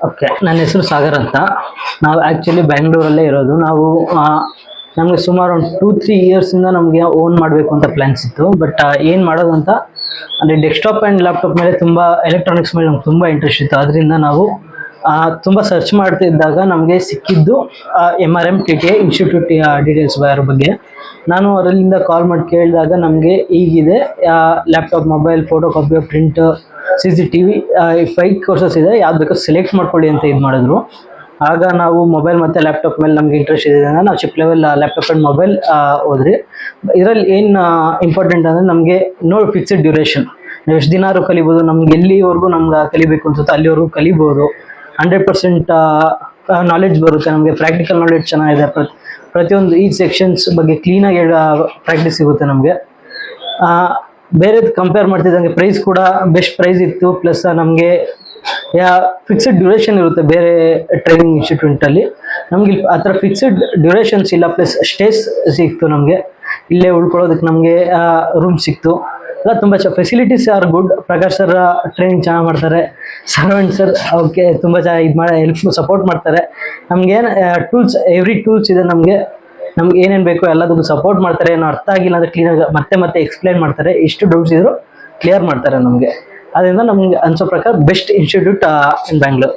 Okay, ನನ್ನ ಹೆಸರು ಸಾಗರ್ ಅಂತ. ನಾವು ಆ್ಯಕ್ಚುಲಿ ಬ್ಯಾಂಗ್ಳೂರಲ್ಲೇ ಇರೋದು. ನಾವು ನಮಗೆ ಸುಮಾರು ಒಂದು 2-3 ಇಯರ್ಸಿಂದ ನಮಗೆ ಓನ್ ಮಾಡಬೇಕು ಅಂತ ಪ್ಲ್ಯಾನ್ಸ್ ಇತ್ತು. ಬಟ್ ಏನು ಮಾಡೋದು ಅಂತ ಅಂದರೆ ಡೆಸ್ಕ್ಟಾಪ್ ಆ್ಯಂಡ್ ಲ್ಯಾಪ್ಟಾಪ್ ಮೇಲೆ ತುಂಬ ಎಲೆಕ್ಟ್ರಾನಿಕ್ಸ್ ಮೇಲೆ ನಮ್ಗೆ ತುಂಬ ಇಂಟ್ರೆಸ್ಟ್ ಇತ್ತು. ಅದರಿಂದ ನಾವು ತುಂಬ ಸರ್ಚ್ ಮಾಡ್ತಿದ್ದಾಗ ನಮಗೆ ಸಿಕ್ಕಿದ್ದು MRMTTI ಇನ್ಸ್ಟಿಟ್ಯೂಟ್ ಡೀಟೇಲ್ಸ್ ಅದರ ಬಗ್ಗೆ. ನಾನು ಅವರಲ್ಲಿಂದ ಕಾಲ್ ಮಾಡಿ ಕೇಳಿದಾಗ ನಮಗೆ ಈಗಿದೆ laptop, mobile, photo copy, print, CCTV 5 courses ಇದೆ, ಯಾವ್ದು ಬೇಕೋ ಸೆಲೆಕ್ಟ್ ಮಾಡ್ಕೊಳ್ಳಿ ಅಂತ ಇದು ಮಾಡಿದ್ರು. ಆಗ ನಾವು ಮೊಬೈಲ್ ಮತ್ತು ಲ್ಯಾಪ್ಟಾಪ್ ಮೇಲೆ ನಮಗೆ ಇಂಟ್ರೆಸ್ಟ್ ಇದೆ ಅಂದರೆ ನಾವು chip level laptop and mobile ಹೋದ್ರಿ. ಇದರಲ್ಲಿ ಏನು ಇಂಪಾರ್ಟೆಂಟ್ ಅಂದರೆ ನಮಗೆ ಫಿಕ್ಸ್ಡ್ ಡ್ಯೂರೇಷನ್, ನಾವು ಎಷ್ಟು ದಿನಾರು ಕಲಿಬೋದು, ನಮ್ಗೆ ಎಲ್ಲಿವರೆಗೂ ನಮ್ಗೆ ಕಲಿಬೇಕು ಅನ್ಸುತ್ತೋ ಅಲ್ಲಿವರೆಗೂ ಕಲಿಬೋದು. 100% ನಾಲೆಡ್ಜ್ ಬರುತ್ತೆ ನಮಗೆ. ಪ್ರಾಕ್ಟಿಕಲ್ ನಾಲೆಡ್ಜ್ ಚೆನ್ನಾಗಿದೆ. ಪ್ರತಿಯೊಂದು ಈ ಸೆಕ್ಷನ್ಸ್ ಬಗ್ಗೆ ಕ್ಲೀನಾಗಿ ಪ್ರಾಕ್ಟೀಸ್ ಸಿಗುತ್ತೆ ನಮಗೆ. ಬೇರೆದು ಕಂಪೇರ್ ಮಾಡ್ತಿದ್ದಂಗೆ ಪ್ರೈಸ್ ಕೂಡ ಬೆಸ್ಟ್ ಪ್ರೈಸ್ ಇತ್ತು. ಪ್ಲಸ್ ನಮಗೆ ಫಿಕ್ಸ್ಡ್ ಡ್ಯೂರೇಷನ್ ಇರುತ್ತೆ ಬೇರೆ ಟ್ರೈನಿಂಗ್ ಇನ್ಸ್ಟಿಟ್ಯೂಟಲ್ಲಿ. ನಮ್ಗೆ ಇಲ್ಲಿ ಆ ಥರ ಫಿಕ್ಸ್ಡ್ ಡ್ಯೂರೇಷನ್ಸ್ ಇಲ್ಲ. ಪ್ಲಸ್ ಸ್ಟೇಸ್ ಸಿಕ್ತು ನಮಗೆ, ಇಲ್ಲೇ ಉಳ್ಕೊಳ್ಳೋದಕ್ಕೆ ನಮಗೆ ರೂಮ್ ಸಿಕ್ತು. ಎಲ್ಲ ತುಂಬ facilities are good. Prakash sir training ಚೆನ್ನಾಗಿ ಮಾಡ್ತಾರೆ. ಸರ್ವೆಂಟ್ ಸರ್ ಓಕೆ ತುಂಬ ಚೆನ್ನಾಗಿ ಇದು ಮಾಡಿ ಹೆಲ್ಪ್ ಸಪೋರ್ಟ್ ಮಾಡ್ತಾರೆ. ನಮಗೇನು ಟೂಲ್ಸ್, ಎವ್ರಿ ಟೂಲ್ಸ್ ಇದೆ ನಮಗೆ ಏನೇನು ಬೇಕೋ ಎಲ್ಲದಕ್ಕೂ ಸಪೋರ್ಟ್ ಮಾಡ್ತಾರೆ. ಏನೋ ಅರ್ಥ ಆಗಿಲ್ಲ ಅಂದರೆ ಕ್ಲೀನಾಗಿ ಮತ್ತೆ ಎಕ್ಸ್ಪ್ಲೈನ್ ಮಾಡ್ತಾರೆ. ಎಷ್ಟು ಡೌಟ್ಸ್ ಇದ್ದರೂ ಕ್ಲಿಯರ್ ಮಾಡ್ತಾರೆ ನಮಗೆ. ಅದರಿಂದ ನಮ್ಗೆ ಅನ್ಸೋ ಪ್ರಕಾರ ಬೆಸ್ಟ್ ಇನ್ಸ್ಟಿಟ್ಯೂಟ್ ಇನ್ ಬ್ಯಾಂಗ್ಳೂರ್.